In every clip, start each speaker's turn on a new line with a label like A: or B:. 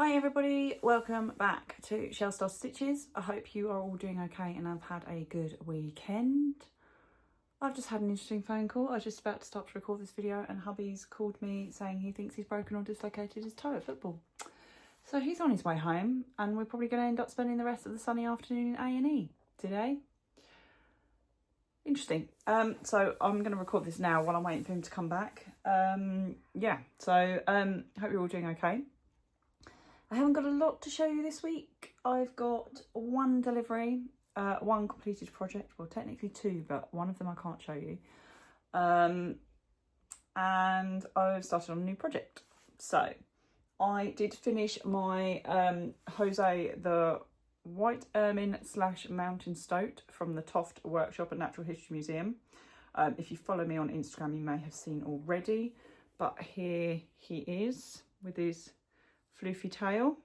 A: Hi everybody, welcome back to Shell Star Stitches. I hope you are all doing okay and have had a good weekend. I've just had an interesting phone call. I was just about to start to record this video and hubby's called me saying he thinks he's broken or dislocated his toe at football. So he's on his way home and we're probably going to end up spending the rest of the sunny afternoon in A&E today. Interesting. So I'm going to record this now while I'm waiting for him to come back. Hope you're all doing okay. I haven't got a lot to show you this week. I've got one delivery, one completed project, well technically two, but one of them I can't show you. And I've started on a new project. So I did finish my Jose the White Ermine / Mountain Stoat from the Toft workshop at Natural History Museum. If you follow me on Instagram you may have seen already, but here he is with his floofy tail,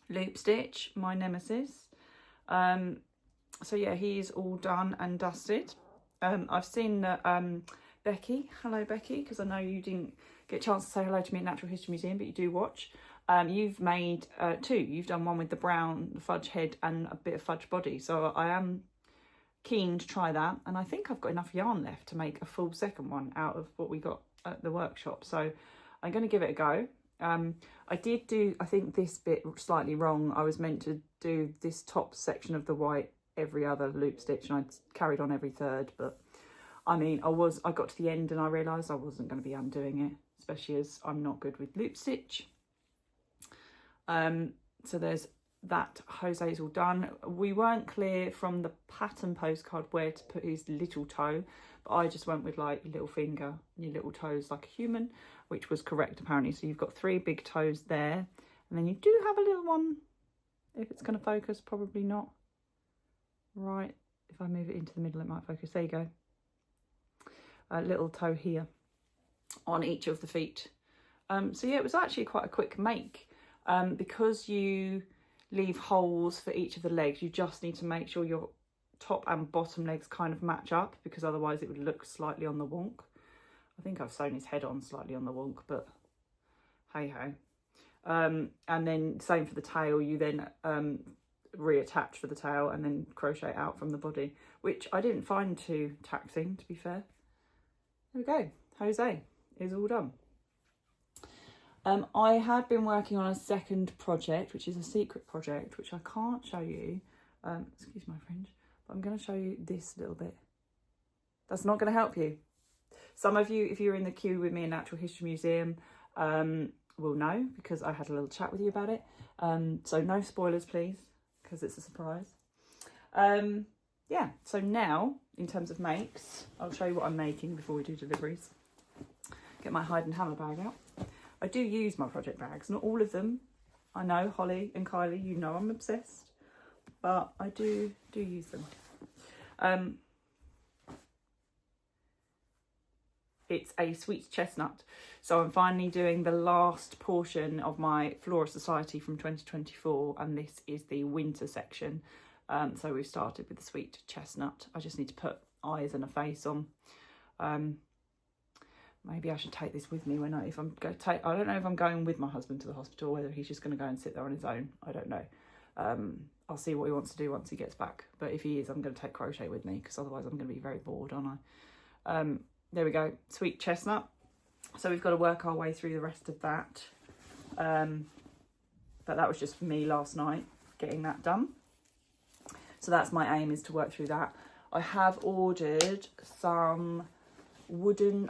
A: loop stitch, my nemesis. So yeah, he's all done and dusted. I've seen that Becky, hello Becky, because I know you didn't get a chance to say hello to me at Natural History Museum, but you do watch. You've made two. You've done one with the brown fudge head and a bit of fudge body, so I am keen to try that, and I think I've got enough yarn left to make a full second one out of what we got at the workshop, so I'm going to give it a go. I did do, I think, this bit slightly wrong. I was meant to do this top section of the white every other loop stitch and I carried on every third, but I mean, I got to the end and I realised I wasn't going to be undoing it, especially as I'm not good with loop stitch. So there's that. Jose's all done. We weren't clear from the pattern postcard where to put his little toe, but I just went with like your little finger and your little toes like a human, which was correct apparently. So you've got 3 big toes there, and then you do have a little one, if it's going to focus, probably not. Right, if I move it into the middle it might focus. There you go. A little toe here on each of the feet. So yeah, it was actually quite a quick make. Because you leave holes for each of the legs, you just need to make sure your top and bottom legs kind of match up, because otherwise it would look slightly on the wonk. I think I've sewn his head on slightly on the wonk, but hey ho. And then same for the tail, you then reattach for the tail and then crochet out from the body, which I didn't find too taxing, to be fair. There we go, Jose is all done. I had been working on a second project, which is a secret project, which I can't show you. Excuse my French, but I'm going to show you this little bit. That's not going to help you. Some of you, if you're in the queue with me in Natural History Museum, will know, because I had a little chat with you about it. So no spoilers, please, because it's a surprise. Yeah, so now, in terms of makes, I'll show you what I'm making before we do deliveries. Get my hide and hammer bag out. I do use my project bags, not all of them. I know, Holly and Kylie, you know I'm obsessed, but I do use them. It's a sweet chestnut. So I'm finally doing the last portion of my Flora Society from 2024, and this is the winter section. So we've started with the sweet chestnut. I just need to put eyes and a face on. Maybe I should take this with me I don't know if I'm going with my husband to the hospital, whether he's just going to go and sit there on his own. I don't know. I'll see what he wants to do once he gets back. But if he is, I'm going to take crochet with me, because otherwise I'm going to be very bored, aren't I? There we go, sweet chestnut. So we've got to work our way through the rest of that. But that was just for me last night, getting that done. So that's my aim, is to work through that. I have ordered some wooden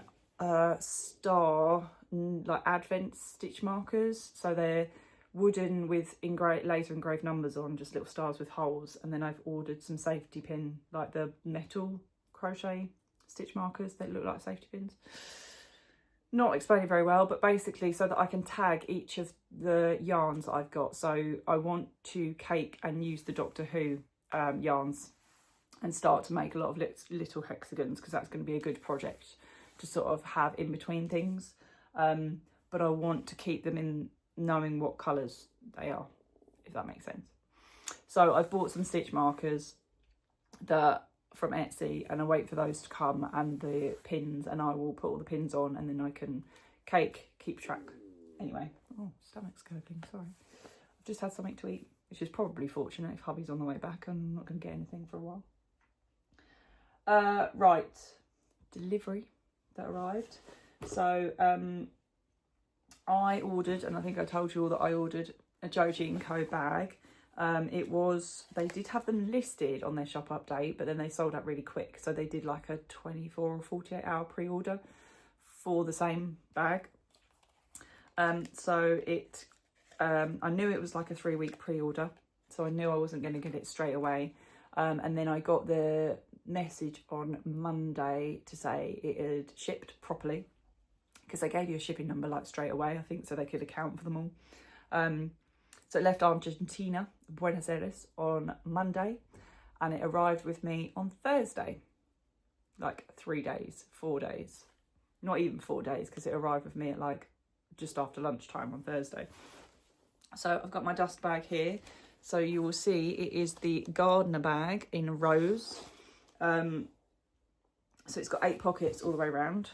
A: star, like advent stitch markers. So they're wooden with laser engraved numbers on, just little stars with holes. And then I've ordered some safety pin, like the metal crochet stitch markers. They look like safety pins. Not explaining very well, but basically so that I can tag each of the yarns that I've got. So I want to cake and use the Doctor Who yarns and start to make a lot of little hexagons, because that's going to be a good project to sort of have in between things. But I want to keep them in knowing what colours they are, if that makes sense. So I've bought some stitch markers from Etsy, and I wait for those to come, and the pins, and I will put all the pins on, and then I can keep track. Anyway, oh, stomach's gurgling, sorry. I've just had something to eat, which is probably fortunate if hubby's on the way back. I'm not going to get anything for a while. Right, delivery that arrived. So I ordered, and I think I told you all that I ordered a Joji Co bag. They did have them listed on their shop update, but then they sold out really quick. So they did like a 24 or 48 hour pre-order for the same bag. So I knew it was like a 3-week pre-order, so I knew I wasn't going to get it straight away. And then I got the message on Monday to say it had shipped properly, because they gave you a shipping number like straight away, I think, so they could account for them all. So it left Argentina, Buenos Aires, on Monday, and it arrived with me on Thursday. Like 3 days, 4 days. Not even 4 days, because it arrived with me at like just after lunchtime on Thursday. So I've got my dust bag here. So you will see it is the Gardener bag in rose. So it's got 8 pockets all the way around.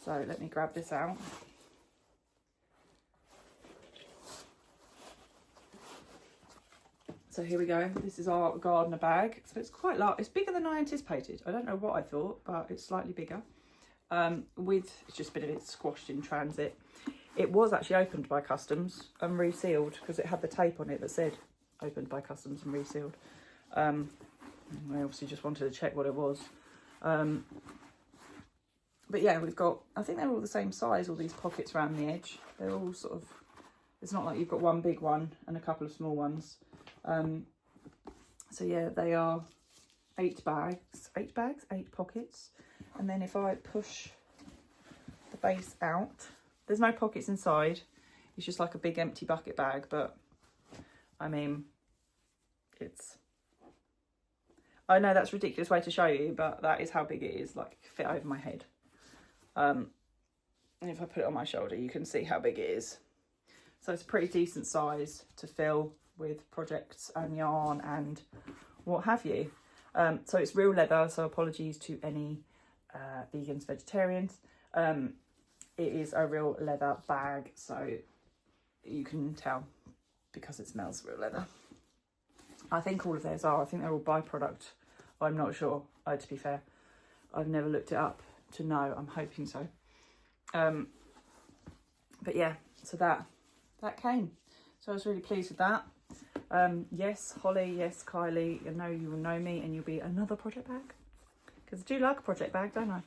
A: So let me grab this out. So here we go. This is our Gardener bag. So it's quite large. It's bigger than I anticipated. I don't know what I thought, but it's slightly bigger. It's just been a bit squashed in transit. It was actually opened by customs and resealed, because it had the tape on it that said opened by customs and resealed. I obviously just wanted to check what it was. But yeah, we've got, I think they're all the same size, all these pockets around the edge. They're all sort of, it's not like you've got one big one and a couple of small ones. So yeah, they are 8 bags, 8 pockets. And then if I push the base out, there's no pockets inside. It's just like a big empty bucket bag, but I mean, I know that's a ridiculous way to show you, but that is how big it is, like fit over my head. And if I put it on my shoulder, you can see how big it is. So it's a pretty decent size to fill with projects and yarn and what have you. So it's real leather, so apologies to any vegans, vegetarians. It is a real leather bag, so you can tell because it smells real leather. I think all of theirs are. I think they're all byproduct. I'm not sure, to be fair. I've never looked it up to know. I'm hoping so. But yeah, so that came. So I was really pleased with that. Yes, Holly, yes, Kylie, I know you will know me and you'll be another project bag. Because I do like a project bag, don't I?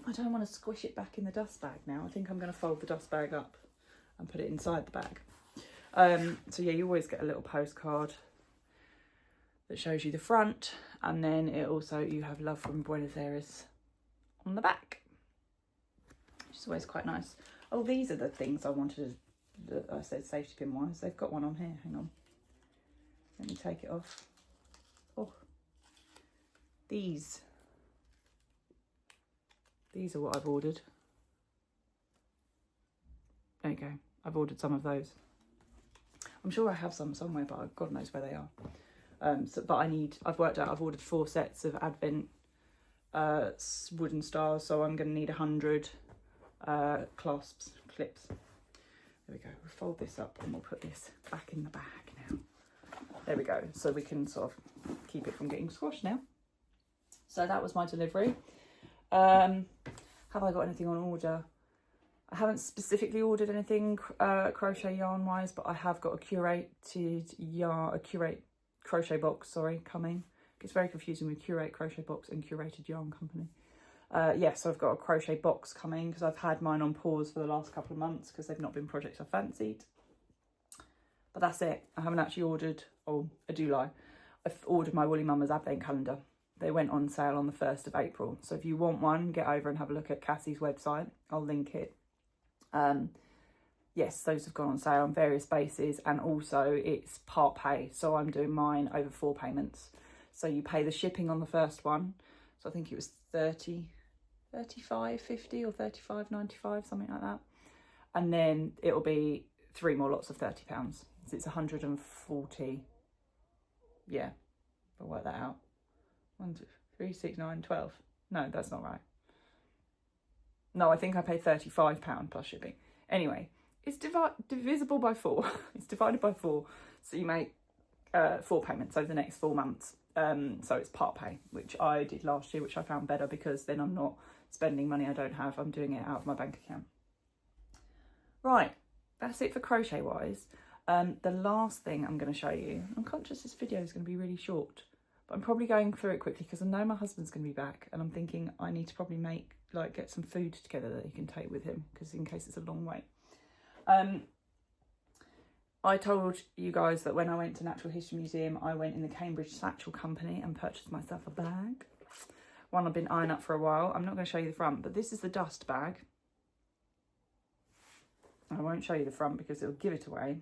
A: I don't want to squish it back in the dust bag now. I think I'm going to fold the dust bag up and put it inside the bag. So yeah, you always get a little postcard that shows you the front, and then it also, you have love from Buenos Aires on the back, which is always quite nice. Oh, these are the things I wanted to, I said safety pin wise. They've got one on here. Hang on. Let me take it off. Oh, these are what I've ordered. There you go. I've ordered some of those. I'm sure I have some somewhere, but God knows where they are. But I've worked out, I've ordered 4 sets of Advent wooden stars, so I'm going to need 100 clasps, clips. There we go. We'll fold this up and we'll put this back in the bag now. There we go. So we can sort of keep it from getting squashed now. So that was my delivery. Have I got anything on order? I haven't specifically ordered anything crochet yarn wise, but I have got a curated yarn, crochet box, coming. It's very confusing with curate crochet box and curated yarn company. So I've got a crochet box coming because I've had mine on pause for the last couple of months because they've not been projects I fancied. But that's it. I haven't actually ordered, I do lie. I've ordered my Woolly Mama's advent calendar. They went on sale on the 1st of April. So if you want one, get over and have a look at Cassie's website. I'll link it. Yes, those have gone on sale on various bases, and also it's part pay. So I'm doing mine over 4 payments. So you pay the shipping on the first one. So I think it was 35.50 or 35.95, something like that. And then it'll be 3 more lots of £30. So it's 140. Yeah, I'll work that out. 1, 2, 3, 6, 9, 12. No, that's not right. No, I think I paid £35 plus shipping. Anyway, it's divisible by 4. It's divided by 4. So you make 4 payments over the next 4 months. So it's part pay, which I did last year, which I found better because then I'm not spending money I don't have. I'm doing it out of my bank account. Right, that's it for crochet wise. The last thing I'm going to show you, I'm conscious this video is going to be really short, but I'm probably going through it quickly because I know my husband's going to be back and I'm thinking I need to probably get some food together that he can take with him because in case it's a long wait. I told you guys that when I went to Natural History Museum, I went in the Cambridge Satchel Company and purchased myself a bag. One I've been eyeing up for a while. I'm not going to show you the front, but this is the dust bag. I won't show you the front because it'll give it away.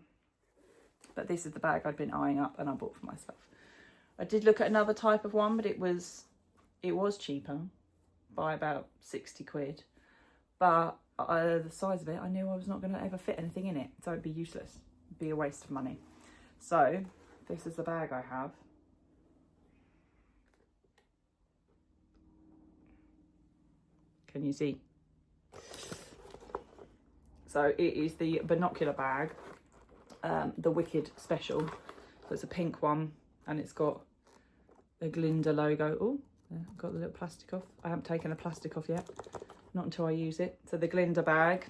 A: But this is the bag I'd been eyeing up and I bought for myself. I did look at another type of one, but it was cheaper by about 60 quid. But the size of it, I knew I was not going to ever fit anything in it, so it'd be useless. It'd be a waste of money. So this is the bag I have. Can you see? So it is the binocular bag, the Wicked Special. So it's a pink one and it's got the Glinda logo. Oh, I've got the little plastic off. I haven't taken the plastic off yet, not until I use it. So the Glinda bag,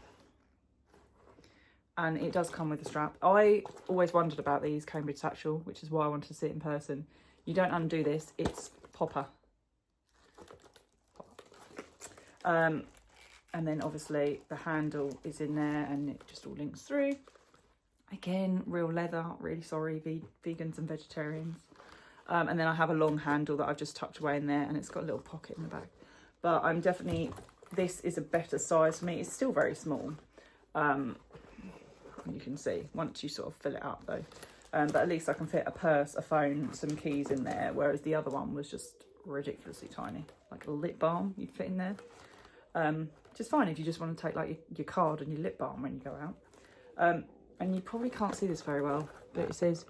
A: and it does come with a strap. I always wondered about these Cambridge Satchel, which is why I wanted to see it in person. You don't undo this, it's popper. And then obviously the handle is in there and it just all links through. Again, real leather, really sorry, vegans and vegetarians. And then I have a long handle that I've just tucked away in there and it's got a little pocket in the back. But I'm definitely, this is a better size for me. It's still very small. You can see once you sort of fill it up though. But at least I can fit a purse, a phone, some keys in there. Whereas the other one was just ridiculously tiny. Like a lip balm you'd fit in there. Just fine if you just want to take like your card and your lip balm when you go out. And you probably can't see this very well, but it says,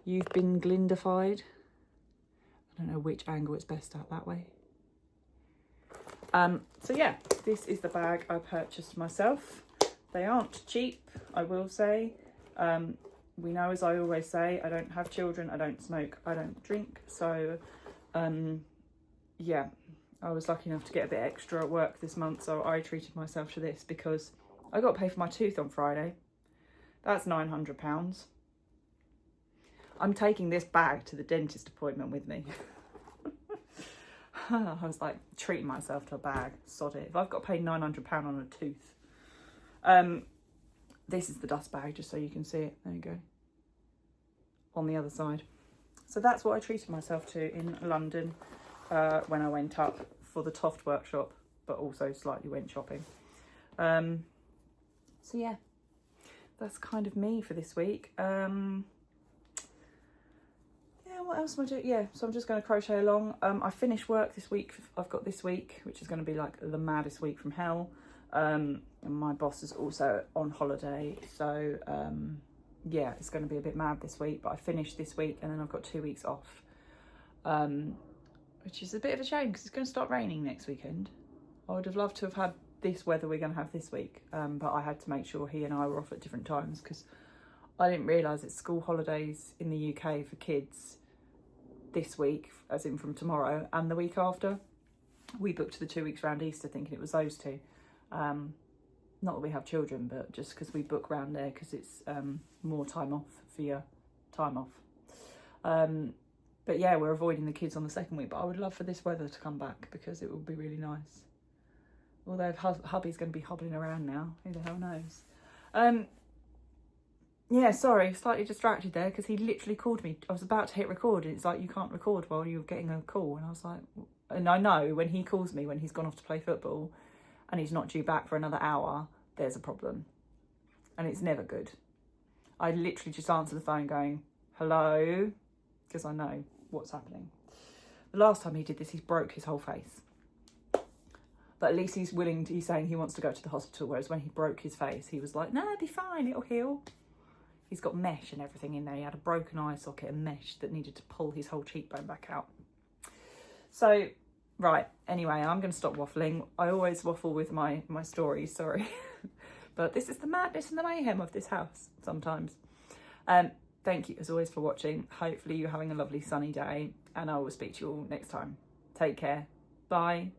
A: "You've been Glindified." I don't know which angle it's best at, that way. So yeah, this is the bag I purchased myself. They aren't cheap, I will say. We know, as I always say, I don't have children, I don't smoke, I don't drink. So yeah, I was lucky enough to get a bit extra at work this month, so I treated myself to this because I got paid for my tooth on Friday. That's £900. I'm taking this bag to the dentist appointment with me. I was like treating myself to a bag, sod it. If I've got paid £900 on a tooth. This is the dust bag, just so you can see it. There you go. On the other side. So that's what I treated myself to in London when I went up for the Toft workshop, but also slightly went shopping. So yeah, that's kind of me for this week. Yeah, what else am I doing? Yeah, so I'm just going to crochet along. I finished work this week. I've got this week, which is going to be like the maddest week from hell. And my boss is also on holiday, so yeah, it's going to be a bit mad this week, but I finished this week and then I've got 2 weeks off, which is a bit of a shame because it's going to start raining next weekend. I would have loved to have had this weather we're going to have this week, but I had to make sure he and I were off at different times because I didn't realise it's school holidays in the UK for kids this week, as in from tomorrow, and the week after. We booked the 2 weeks round Easter thinking it was those two. Not that we have children, but just because we book round there because it's more time off for your time off. But yeah, we're avoiding the kids on the second week, but I would love for this weather to come back because it would be really nice. Although if hubby's going to be hobbling around now, who the hell knows. Yeah, sorry, slightly distracted there because he literally called me. I was about to hit record and it's like, you can't record while you're getting a call. And I was like, and I know when he calls me when he's gone off to play football and he's not due back for another hour, there's a problem. And it's never good. I literally just answer the phone going, hello, because I know what's happening. The last time he did this, he broke his whole face. But at least he's saying he wants to go to the hospital, whereas when he broke his face, he was like, no, it'll be fine, it'll heal. He's got mesh and everything in there. He had a broken eye socket and mesh that needed to pull his whole cheekbone back out. So, right, anyway, I'm going to stop waffling. I always waffle with my stories, sorry. But this is the madness and the mayhem of this house sometimes. Thank you as always for watching. Hopefully you're having a lovely sunny day, and I will speak to you all next time. Take care. Bye.